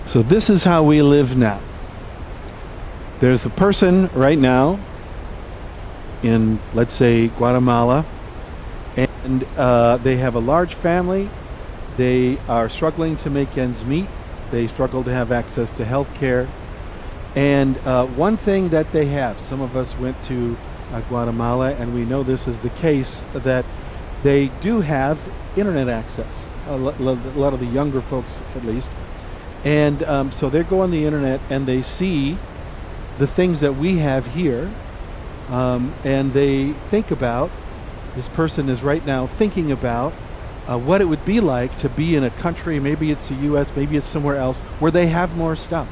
So this is how we live now. There's the person right now in, let's say, Guatemala, and they have a large family. They are struggling to make ends meet. They struggle to have access to health care. And one thing that they have, some of us went to Guatemala, and we know this is the case, that they do have internet access, a lot of the younger folks at least. And so they go on the internet and they see the things that we have here, and they think about, this person is right now thinking about what it would be like to be in a country, maybe it's the US, maybe it's somewhere else, where they have more stuff,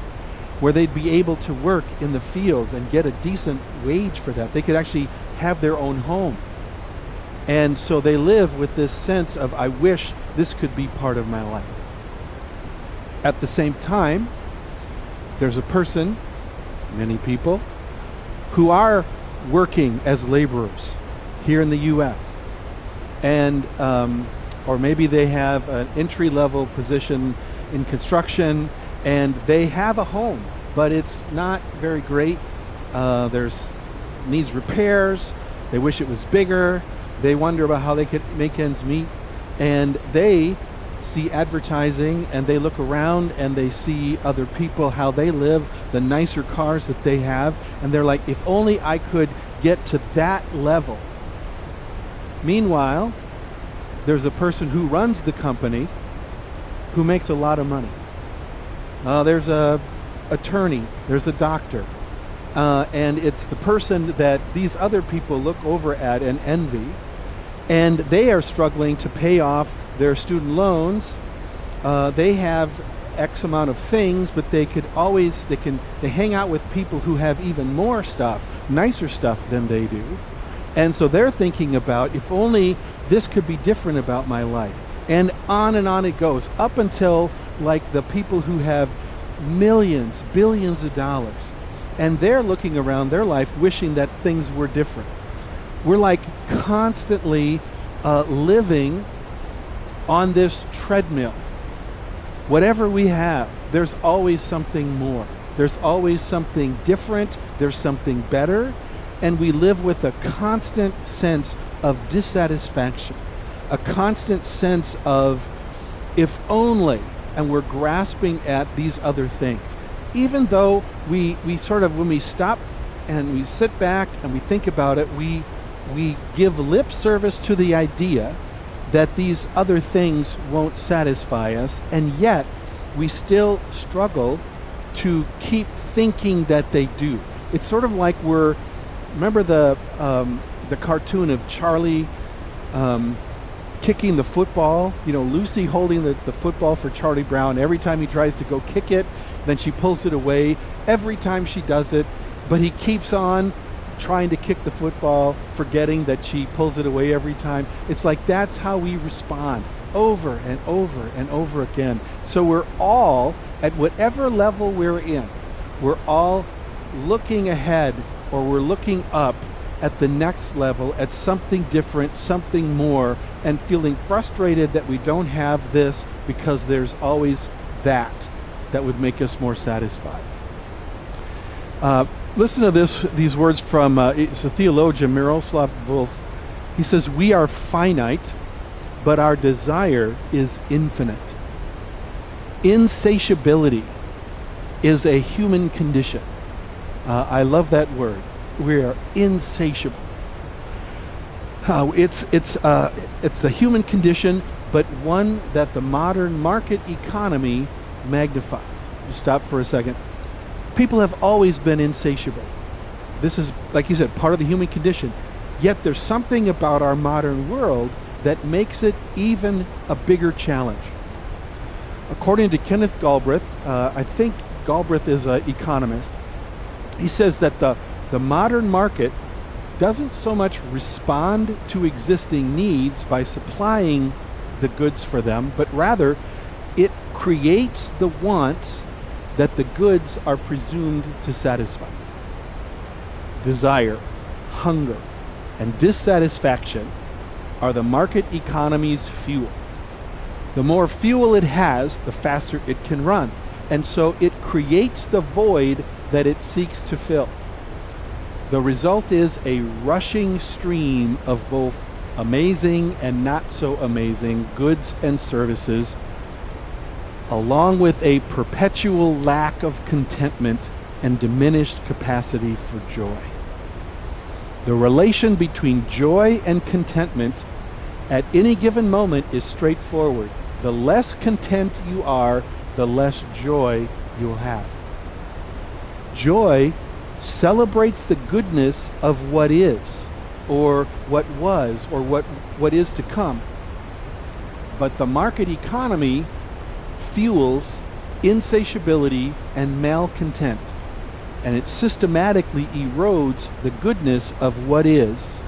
where they'd be able to work in the fields and get a decent wage for that. They could actually have their own home. And so they live with this sense of, I wish this could be part of my life. At the same time, there's a person, many people, who are working as laborers here in the US. And or maybe they have an entry-level position in construction, and they have a home, but it's not very great. There's needs repairs. They wish it was bigger. They wonder about how they could make ends meet, and they see advertising and they look around and they see other people, how they live, the nicer cars that they have, and they're like, if only I could get to that level. Meanwhile, there's a person who runs the company who makes a lot of money. There's a attorney, there's a doctor, and it's the person that these other people look over at and envy, and they are struggling to pay off their student loans. They have X amount of things, but they hang out with people who have even more stuff, nicer stuff than they do. And so they're thinking about, if only this could be different about my life. And on it goes, up until like the people who have millions, billions of dollars. And they're looking around their life wishing that things were different. We're like constantly living on this treadmill. Whatever we have, there's always something more. There's always something different. There's something better. And we live with a constant sense of dissatisfaction, a constant sense of, if only, and we're grasping at these other things. Even though we sort of, when we stop and we sit back and we think about it, we give lip service to the idea that these other things won't satisfy us, and yet we still struggle to keep thinking that they do. It's sort of like remember the cartoon of Charlie kicking the football? You know, Lucy holding the football for Charlie Brown. Every time he tries to go kick it, then she pulls it away. Every time she does it, but he keeps on trying to kick the football, forgetting that she pulls it away every time. It's like that's how we respond over and over and over again. So we're all, at whatever level we're in, we're all looking ahead, or we're looking up at the next level, at something different, something more, and feeling frustrated that we don't have this because there's always that would make us more satisfied. Listen to these words from it's a theologian, Miroslav Volf. He says, "We are finite, but our desire is infinite. Insatiability is a human condition." I love that word. We are insatiable. It's the human condition, but one that the modern market economy magnifies. Just stop for a second. People have always been insatiable. This is, like you said, part of the human condition. Yet there's something about our modern world that makes it even a bigger challenge. According to Kenneth Galbraith, I think Galbraith is an economist, he says that the modern market doesn't so much respond to existing needs by supplying the goods for them, but rather it creates the wants that the goods are presumed to satisfy. Desire, hunger, and dissatisfaction are the market economy's fuel. The more fuel it has, the faster it can run. And so it creates the void that it seeks to fill. The result is a rushing stream of both amazing and not so amazing goods and services, along with a perpetual lack of contentment and diminished capacity for joy. The relation between joy and contentment at any given moment is straightforward. The less content you are, the less joy you'll have. Joy celebrates the goodness of what is, or what was, or what is to come. But the market economy fuels insatiability and malcontent, and it systematically erodes the goodness of what is,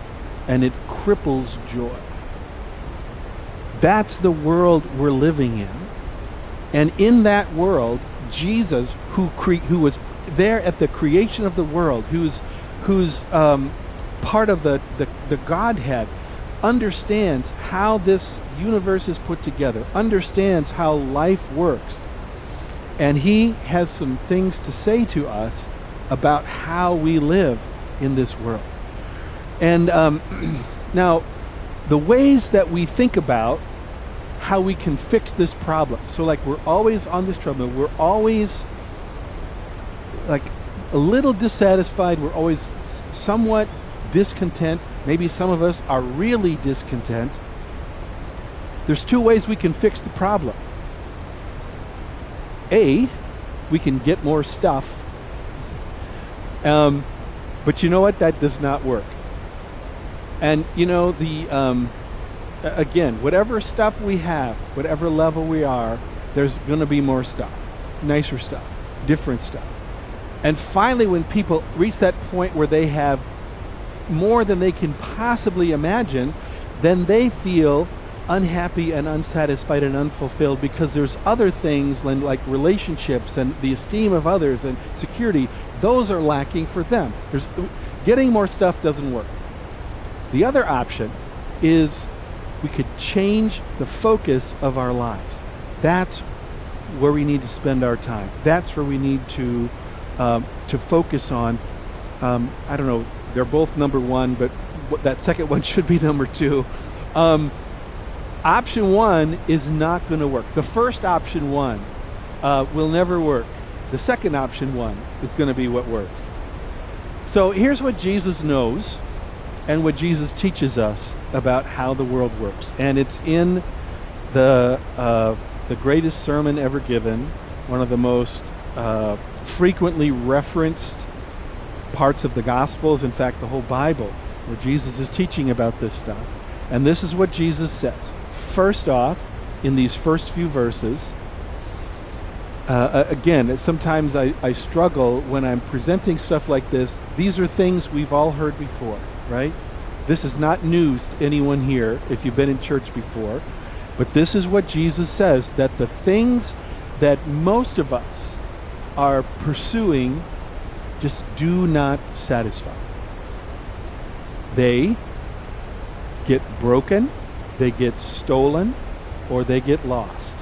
and it cripples joy. That's the world we're living in. And in that world, Jesus, who was there at the creation of the world, who's part of the Godhead, understands how this universe is put together, understands how life works. And he has some things to say to us about how we live in this world. And now, the ways that we think about how we can fix this problem. So like we're always on this treadmill, we're always like a little dissatisfied, we're always somewhat discontent, maybe some of us are really discontent. There's two ways we can fix the problem. A, we can get more stuff, but you know what, that does not work. And you know, again, whatever stuff we have, whatever level we are, there's going to be more stuff, nicer stuff, different stuff. And finally, when people reach that point where they have more than they can possibly imagine, then they feel unhappy and unsatisfied and unfulfilled, because there's other things like relationships and the esteem of others and security. Those are lacking for them. Getting more stuff doesn't work. The other option is we could change the focus of our lives. That's where we need to spend our time. That's where we need to focus on. I don't know, they're both number one, but that second one should be number two. Option one is not going to work. The first option one will never work. The second option one is going to be what works. So here's what Jesus knows and what Jesus teaches us about how the world works. And it's in the greatest sermon ever given, one of the most frequently referenced parts of the Gospels, in fact, the whole Bible, where Jesus is teaching about this stuff. And this is what Jesus says. First off, in these first few verses, again, sometimes I struggle when I'm presenting stuff like this. These are things we've all heard before, right? This is not news to anyone here if you've been in church before. But this is what Jesus says, that the things that most of us are pursuing just do not satisfy. They get broken, they get stolen, or they get lost,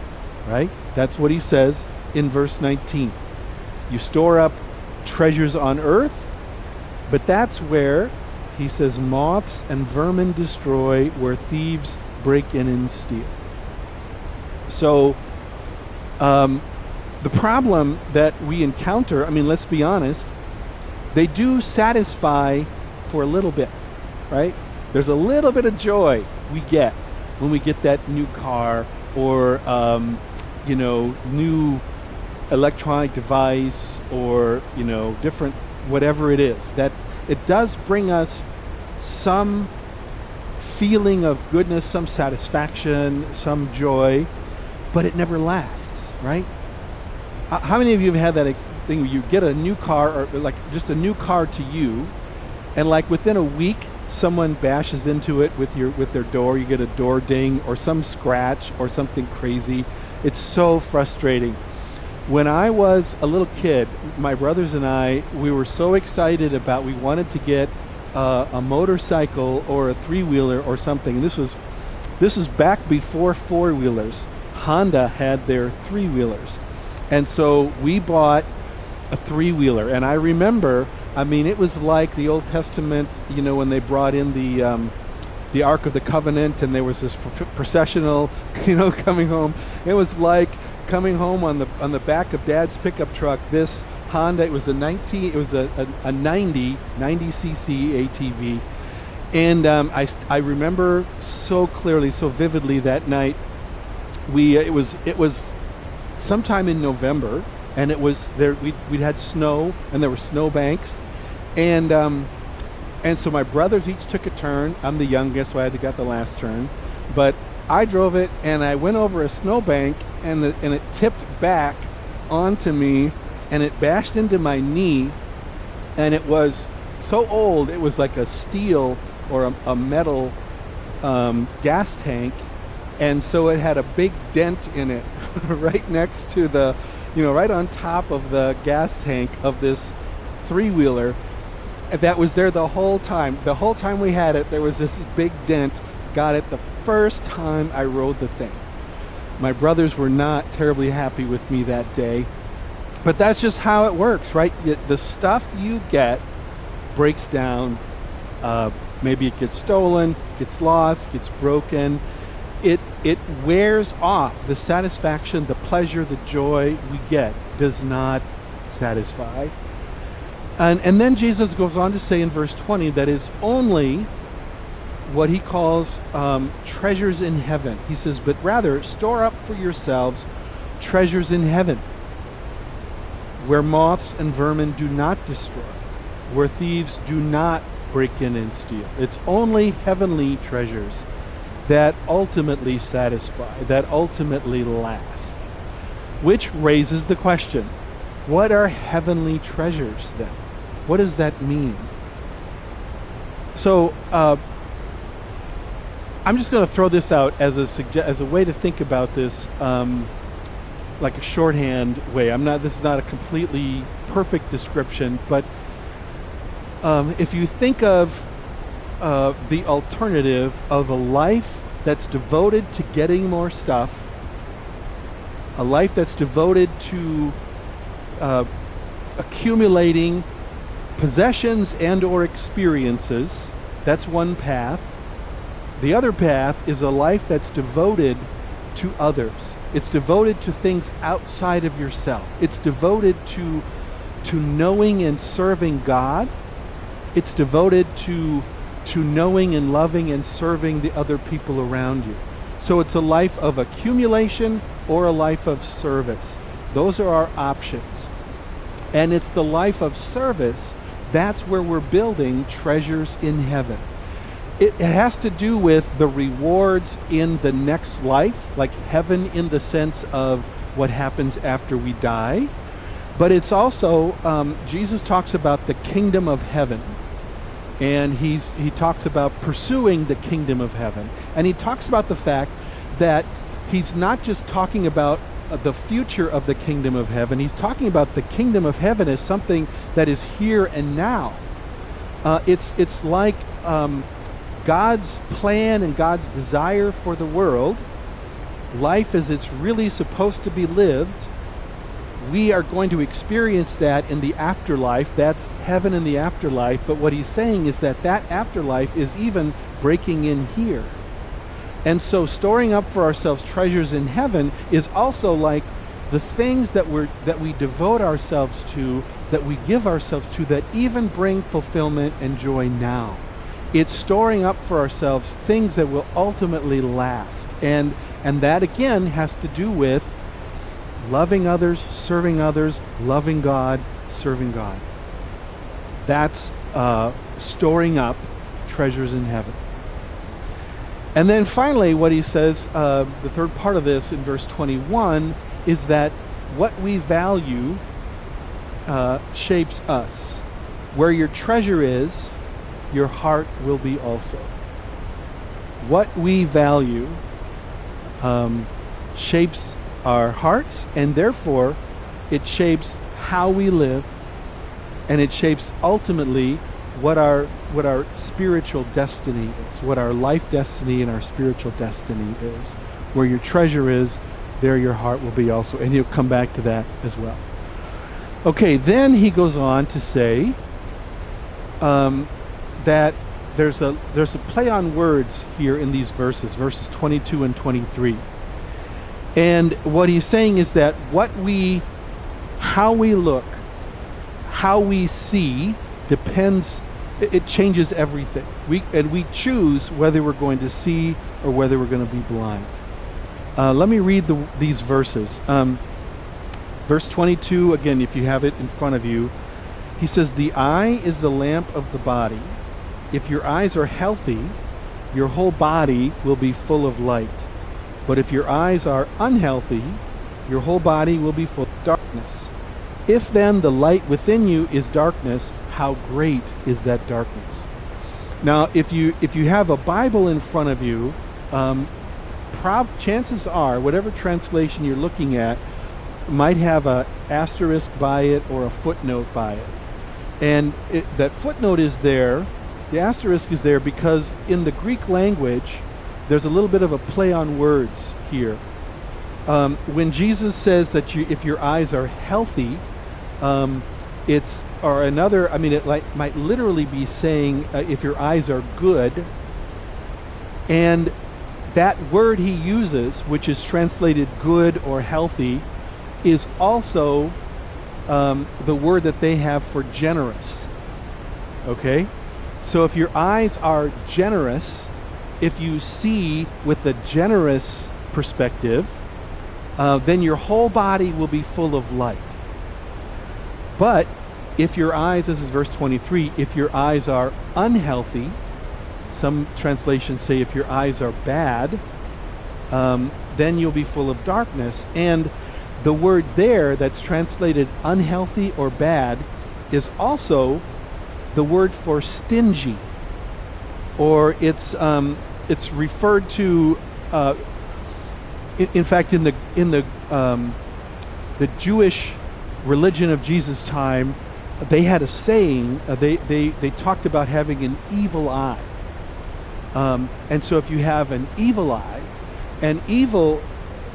right? That's what he says in verse 19. You store up treasures on earth, but that's where, he says, moths and vermin destroy, where thieves break in and steal. So, the problem that we encounter, I mean, let's be honest, they do satisfy for a little bit, right? There's a little bit of joy we get when we get that new car or, new electronic device or, different, whatever it is. That it does bring us some feeling of goodness, some satisfaction, some joy, but it never lasts, right? How many of you have had that thing where you get a new car, or like just a new car to you, and like within a week someone bashes into it with their door, you get a door ding or some scratch or something crazy. It's so frustrating. When I was a little kid, my brothers and I, we were so excited we wanted to get a motorcycle or a three-wheeler or something. This was back before four-wheelers. Honda had their three-wheelers. And so we bought a three-wheeler, and I remember, I mean, it was like the Old Testament, you know, when they brought in the Ark of the Covenant, and there was this processional, you know, coming home. It was like coming home on the back of Dad's pickup truck. This Honda, it was a 90 cc ATV, and I remember so clearly, so vividly that night. It was sometime in November, and it was there. We'd had snow, and there were snow banks, and so my brothers each took a turn. I'm the youngest, so I had to get the last turn, but I drove it, and I went over a snowbank, and it tipped back onto me, and it bashed into my knee, and it was so old, it was like a steel or a metal gas tank, and so it had a big dent in it right next to the, you know, right on top of the gas tank of this three-wheeler. That was there the whole time. The whole time we had it, there was this big dent. Got it the first time I rode the thing. My brothers were not terribly happy with me that day. But that's just how it works, right? The stuff you get breaks down. Maybe it gets stolen, gets lost, gets broken. It wears off. The satisfaction, the pleasure, the joy we get does not satisfy. And then Jesus goes on to say in verse 20 that it's only what he calls treasures in heaven. He says, but rather store up for yourselves treasures in heaven, where moths and vermin do not destroy, where thieves do not break in and steal. It's only heavenly treasures that ultimately satisfy, that ultimately last. Which raises the question, what are heavenly treasures then? What does that mean? So I'm just going to throw this out as a way to think about this, like a shorthand way. This is not a completely perfect description, but if you think of the alternative of a life that's devoted to getting more stuff, a life that's devoted to accumulating possessions and or experiences, that's one path. The other path is a life that's devoted to others. It's devoted to things outside of yourself. It's devoted to knowing and serving God. It's devoted to knowing and loving and serving the other people around you. So it's a life of accumulation or a life of service. Those are our options. And it's the life of service, that's where we're building treasures in heaven. It has to do with the rewards in the next life, like heaven in the sense of what happens after we die. But it's also, Jesus talks about the kingdom of heaven. And he talks about pursuing the kingdom of heaven. And he talks about the fact that he's not just talking about the future of the kingdom of heaven. He's talking about the kingdom of heaven as something that is here and now. It's like God's plan and God's desire for the world, life as it's really supposed to be lived. We are going to experience that in the afterlife. That's heaven in the afterlife. But what he's saying is that afterlife is even breaking in here. And so storing up for ourselves treasures in heaven is also like the things that we devote ourselves to, that we give ourselves to, that even bring fulfillment and joy now. It's storing up for ourselves things that will ultimately last. And that again has to do with loving others, serving others, loving God, serving God. That's storing up treasures in heaven. And then finally, what he says, the third part of this in verse 21, is that what we value shapes us. Where your treasure is, your heart will be also. What we value shapes our hearts, and therefore it shapes how we live, and it shapes ultimately what our spiritual destiny is, what our life destiny and our spiritual destiny is. Where your treasure is, there your heart will be also. And he'll come back to that as well. Okay, then he goes on to say that there's a play on words here in these verses 22 and 23. And what he's saying is that how we look, how we see, depends. It changes everything. We choose whether we're going to see or whether we're going to be blind. Let me read these verses. Verse 22, again, if you have it in front of you, he says, "The eye is the lamp of the body. If your eyes are healthy, your whole body will be full of light. But if your eyes are unhealthy, your whole body will be full of darkness. If then the light within you is darkness, how great is that darkness?" Now, if you have a Bible in front of you, chances are, whatever translation you're looking at might have a asterisk by it or a footnote by it. And that footnote is there, the asterisk is there because in the Greek language, there's a little bit of a play on words here. When Jesus says that if your eyes are healthy, it might literally be saying if your eyes are good. And that word he uses, which is translated good or healthy, is also the word that they have for generous. Okay? So if your eyes are generous, if you see with a generous perspective, then your whole body will be full of light. But if your eyes, this is verse 23, if your eyes are unhealthy, some translations say if your eyes are bad, then you'll be full of darkness. And the word there that's translated unhealthy or bad is also the word for stingy, or it's referred to. In fact, in the Jewish religion of Jesus' time, they had a saying. They talked about having an evil eye, and so if you have an evil eye, an evil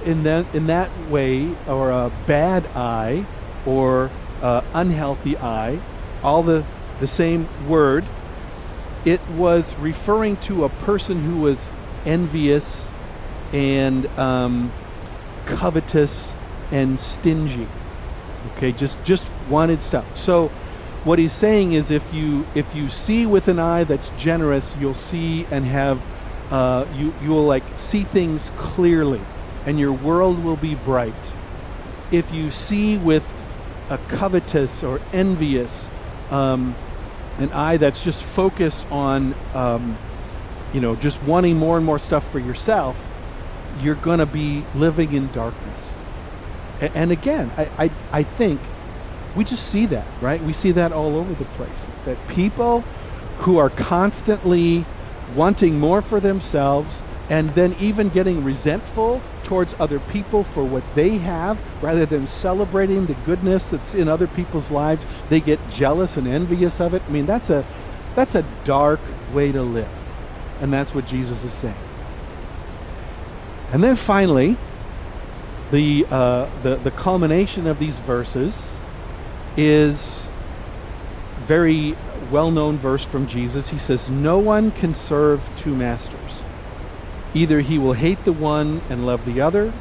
in that way, or a bad eye, or unhealthy eye, all the same word. It was referring to a person who was envious and covetous and stingy. Okay, just wanted stuff. So what he's saying is if you see with an eye that's generous, you'll see and have you will like see things clearly, and your world will be bright. If you see with a covetous or envious an eye that's just focused on just wanting more and more stuff for yourself, you're going to be living in darkness. And again, I think we just see that, right? We see that all over the place. That people who are constantly wanting more for themselves and then even getting resentful towards other people for what they have, rather than celebrating the goodness that's in other people's lives, they get jealous and envious of it. I mean, that's a dark way to live. And that's what Jesus is saying. And then finally, the culmination of these verses is very well-known verse from Jesus. He says, "No one can serve two masters. Either he will hate the one and love the other,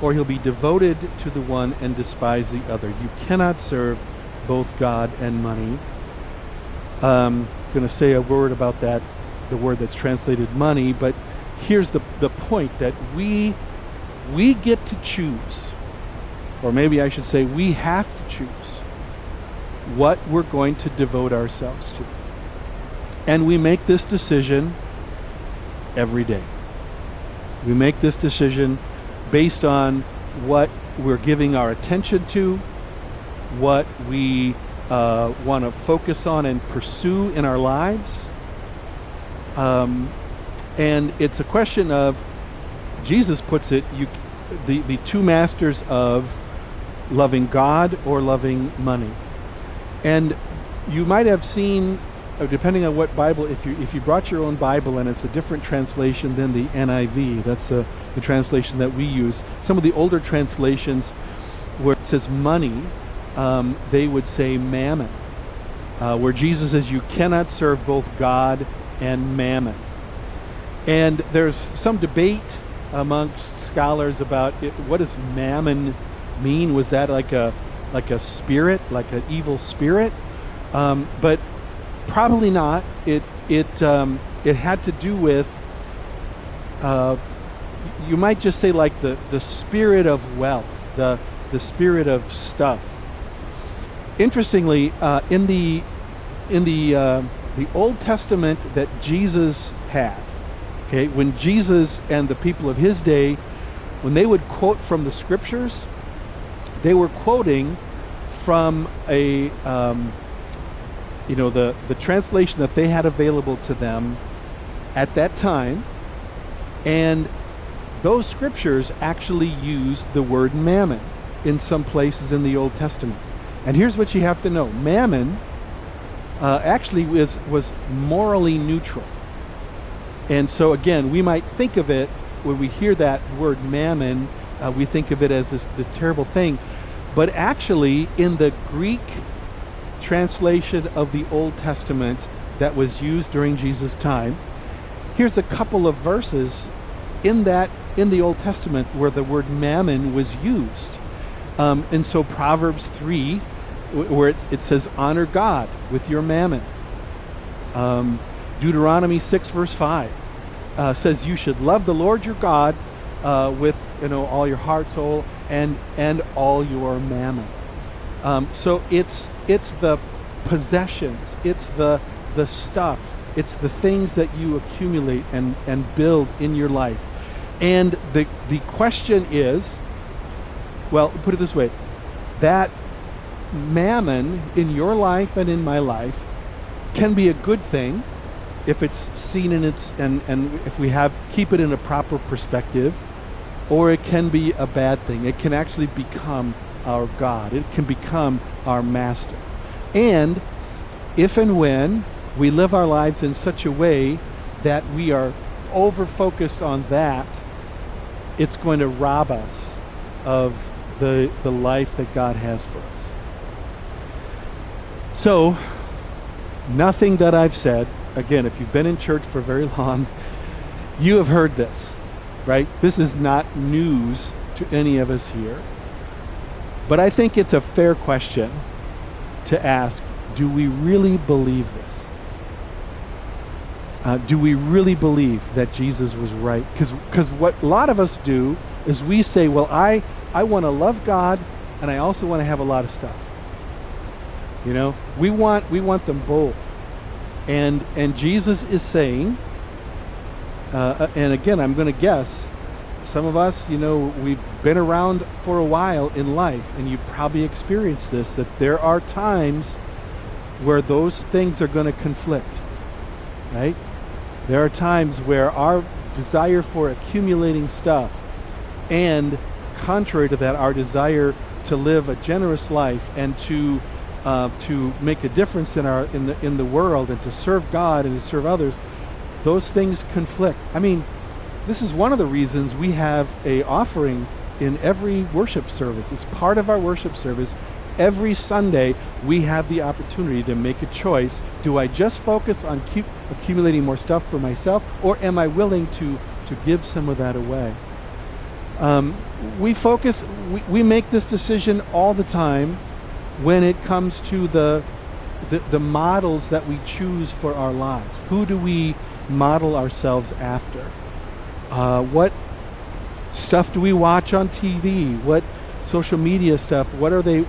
or he'll be devoted to the one and despise the other. You cannot serve both God and money." I'm going to say a word about that, the word that's translated money, but here's the point, that we get to choose, or maybe I should say we have to choose what we're going to devote ourselves to. And we make this decision every day. We make this decision based on what we're giving our attention to, what we want to focus on and pursue in our lives. And it's a question of, Jesus puts it, the two masters of loving God or loving money. And you might have seen depending on what Bible, if you brought your own Bible and it's a different translation than the NIV, that's the translation that we use. Some of the older translations where it says money, they would say mammon. Where Jesus says you cannot serve both God and mammon. And there's some debate amongst scholars about what does mammon mean? Was that like a spirit, like an evil spirit? But probably not. It had to do with you might just say like the spirit of wealth, the spirit of stuff. Interestingly, in the Old Testament that Jesus had, okay, when Jesus and the people of his day, when they would quote from the scriptures, they were quoting from the translation that they had available to them at that time, and those scriptures actually used the word mammon in some places in the Old Testament. And here's what you have to know. Mammon actually was morally neutral. And so again, we might think of it, when we hear that word mammon, we think of it as this terrible thing. But actually, in the Greek translation of the Old Testament that was used during Jesus' time, here's a couple of verses in the Old Testament where the word mammon was used. And so Proverbs 3, where it says, honor God with your mammon. Deuteronomy 6, verse 5 says you should love the Lord your God with all your heart, soul, and all your mammon. So it's the possessions, it's the stuff, it's the things that you accumulate and build in your life. And the question is, well, put it this way, that mammon in your life and in my life can be a good thing if it's seen in its and if we keep it in a proper perspective, or it can be a bad thing. It can actually become our God. It can become our master. And if and when we live our lives in such a way that we are over focused on that, it's going to rob us of the life that God has for us. So, nothing that I've said, again, if you've been in church for very long, you have heard this, right? This is not news to any of us here. But I think it's a fair question to ask, do we really believe this? Do we really believe that Jesus was right? Because what a lot of us do is we say, well, I want to love God, and I also want to have a lot of stuff. We want them both. And Jesus is saying, and again, I'm going to guess, some of us, we've been around for a while in life, and you probably experienced this, that there are times where those things are going to conflict, right? There are times where our desire for accumulating stuff and, contrary to that, our desire to live a generous life and to make a difference in the world and to serve God and to serve others, those things conflict. I mean, this is one of the reasons we have a offering in every worship service. It's part of our worship service. Every Sunday, we have the opportunity to make a choice. Do I just focus on accumulating more stuff for myself, or am I willing to give some of that away? We make this decision all the time when it comes to the models that we choose for our lives. Who do we model ourselves after? What stuff do we watch on TV? What social media stuff? What are they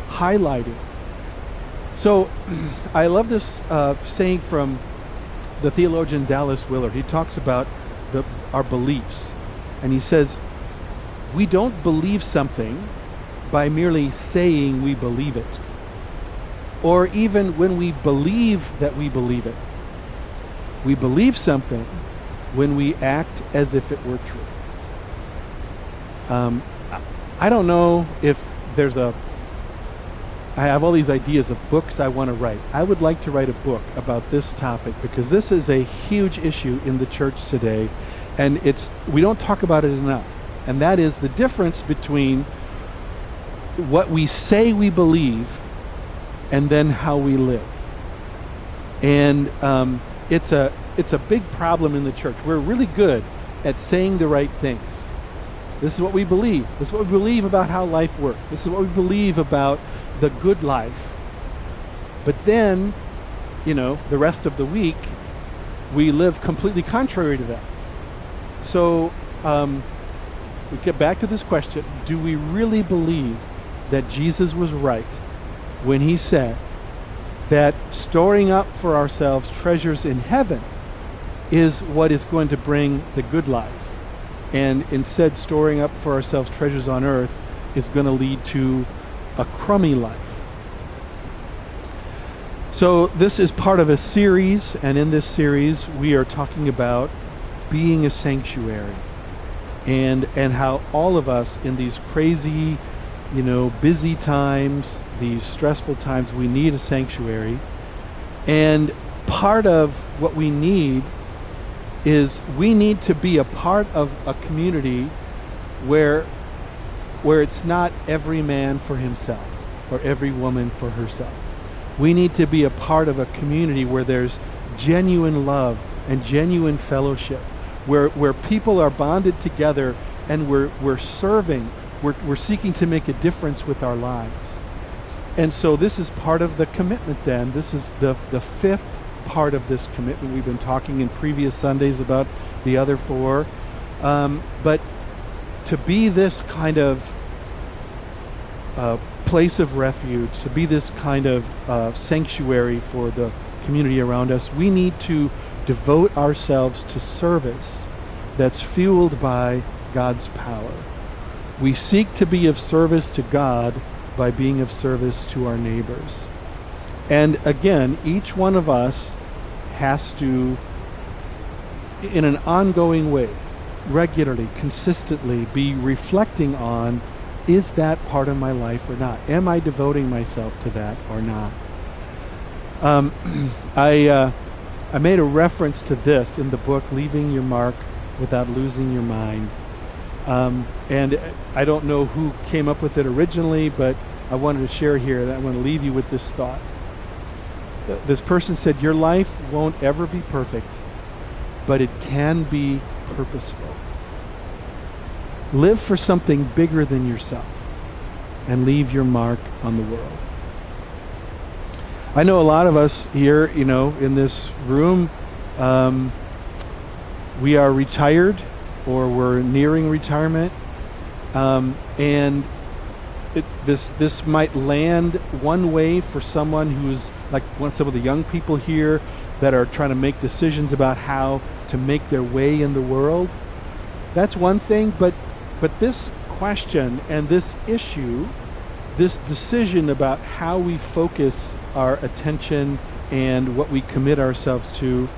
highlighting? So I love this saying from the theologian Dallas Willard. He talks about our beliefs, and he says, we don't believe something by merely saying we believe it, or even when we believe that we believe it. We believe something when we act as if it were true. I don't know if there's I have all these ideas of books I want to write. I would like to write a book about this topic because this is a huge issue in the church today, and we don't talk about it enough. And that is the difference between what we say we believe and then how we live. And it's a big problem in the church. We're really good at saying the right things. This is what we believe. This is what we believe about how life works. This is what we believe about the good life. But then, the rest of the week, we live completely contrary to that. So we get back to this question: do we really believe that Jesus was right when he said that storing up for ourselves treasures in heaven is what is going to bring the good life, and instead storing up for ourselves treasures on earth is going to lead to a crummy life? So this is part of a series, and in this series we are talking about being a sanctuary, and how all of us in these crazy, busy times, these stressful times, we need a sanctuary. And part of what we need is we need to be a part of a community where it's not every man for himself or every woman for herself. We need to be a part of a community where there's genuine love and genuine fellowship, where people are bonded together and we're serving, we're seeking to make a difference with our lives. And so this is part of the commitment then. This is the fifth part of this commitment. We've been talking in previous Sundays about the other four. But to be this kind of place of refuge, to be this kind of sanctuary for the community around us, we need to devote ourselves to service that's fueled by God's power. We seek to be of service to God by being of service to our neighbors. And again, each one of us has to, in an ongoing way, regularly, consistently, be reflecting on, is that part of my life or not? Am I devoting myself to that or not? I made a reference to this in the book, Leaving Your Mark Without Losing Your Mind. And I don't know who came up with it originally, but I wanted to share here, and I want to leave you with this thought. This person said, your life won't ever be perfect, but it can be purposeful. Live for something bigger than yourself and leave your mark on the world. I know a lot of us here, in this room, we are retired or we're nearing retirement, and this might land one way for someone who's like some of the young people here that are trying to make decisions about how to make their way in the world. That's one thing, but this question and this issue, this decision about how we focus our attention and what we commit ourselves to,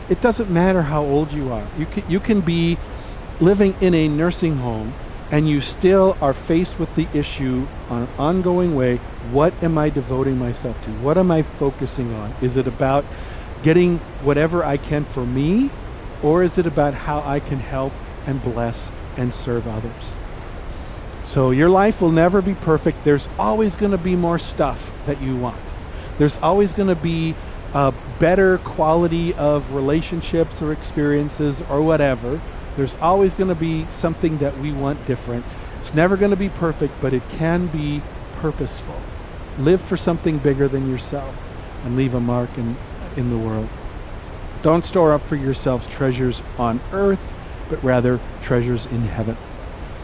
it doesn't matter how old you are. You can be living in a nursing home and you still are faced with the issue on an ongoing way. What am I devoting myself to? What am I focusing on? Is it about getting whatever I can for me, or is it about how I can help and bless and serve others? So your life will never be perfect. There's always going to be more stuff that you want. There's always going to be a better quality of relationships or experiences or whatever. There's always going to be something that we want different. It's never going to be perfect, but it can be purposeful. Live for something bigger than yourself and leave a mark in the world. Don't store up for yourselves treasures on earth, but rather treasures in heaven.